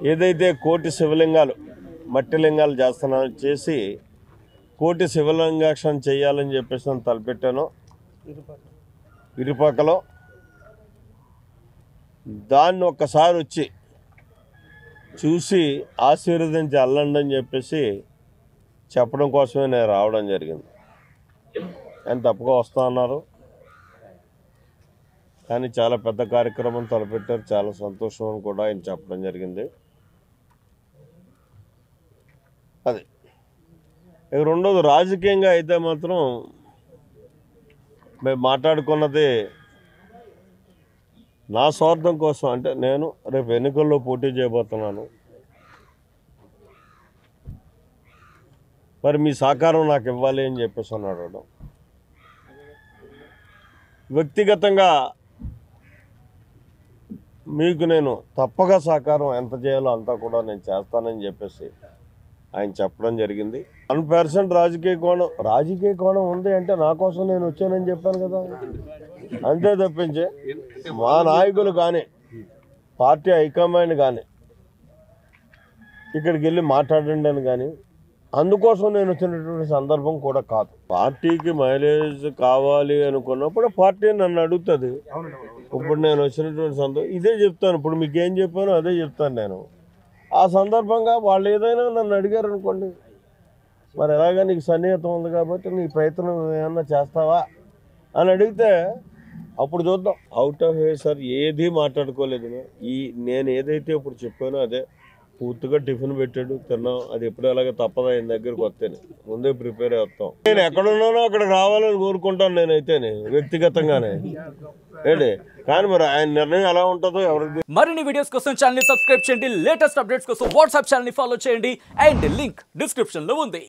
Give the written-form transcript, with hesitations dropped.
ఏదైతే కోటి శివలింగాలు మట్టి లింగాలు చేసి కోటి శివలింగాక్షణ చేయాలని చెప్పేసి నేను తలపెట్టాను ఇరుపక్కలో. దాన్ని ఒక్కసారి వచ్చి చూసి ఆశీర్వదించి వెళ్ళండి అని చెప్పేసి చెప్పడం కోసమే నేను రావడం జరిగింది. ఆయన తప్పగా వస్తా అన్నారు, కానీ చాలా పెద్ద కార్యక్రమం తలపెట్టారు. చాలా సంతోషం అని కూడా ఆయన చెప్పడం జరిగింది. అది ఇక రెండోది, రాజకీయంగా అయితే మాత్రం మేము మాట్లాడుకున్నది నా స్వార్థం కోసం. అంటే నేను రేపు ఎన్నికల్లో పోటీ చేయబోతున్నాను, మరి మీ సహకారం నాకు ఇవ్వాలి అని చెప్పేసి అన్నాడు. వ్యక్తిగతంగా మీకు నేను తప్పగా సహకారం ఎంత చేయాలో అంతా కూడా నేను చేస్తానని చెప్పేసి ఆయన చెప్పడం జరిగింది. 1% రాజకీయ కోణం ఉంది అంటే నా కోసం నేను వచ్చానని చెప్పాను కదా, అంతే తప్పించి మా నాయకులు కానీ పార్టీ హైకమాండ్ కానీ ఇక్కడికి వెళ్ళి మాట్లాడండి అని కానీ అందుకోసం నేను వచ్చినటువంటి సందర్భం కూడా కాదు. పార్టీకి మైలేజ్ కావాలి అనుకున్నప్పుడు పార్టీ నన్ను అడుగుతుంది. ఇప్పుడు నేను వచ్చినటువంటి సందర్భం ఇదే చెప్తాను. ఇప్పుడు మీకు ఏం చెప్పానో అదే చెప్తాను నేను. ఆ సందర్భంగా వాళ్ళు ఏదైనా నన్ను అడిగారు అనుకోండి, మరి ఎలాగా నీకు సన్నిహితం ఉంది కాబట్టి నీ ప్రయత్నం ఏమన్నా చేస్తావా అని అడిగితే అప్పుడు చూద్దాం. అవుట్ ఆఫ్ సార్ ఏది మాట్లాడుకోలేదు. నేను ఏదైతే ఇప్పుడు చెప్పానో అదే పూర్తిగా టిఫిన్ పెట్టాడు, తిన్నాం. అది ఎప్పుడు ఎలాగ తప్పదా ఆయన దగ్గరికి వస్తేనే ముందే ప్రిపేర్ అవుతాం. నేను ఎక్కడున్నానో అక్కడికి రావాలని కోరుకుంటాను నేనైతేనే వ్యక్తిగతంగానే ఏంటి, కానీ మరి ఆయన నిర్ణయం ఎలా ఉంటుందో ఎవరికి. మరిన్ని వీడియోస్ కోసం ఛానల్ ని సబ్స్క్రైబ్ చేయండి, లేటెస్ట్ అప్డేట్స్ కోసం వాట్సాప్ ఛానల్ ని ఫాలో చేయండి, అండ్ లింక్ డిస్క్రిప్షన్ లో ఉంది.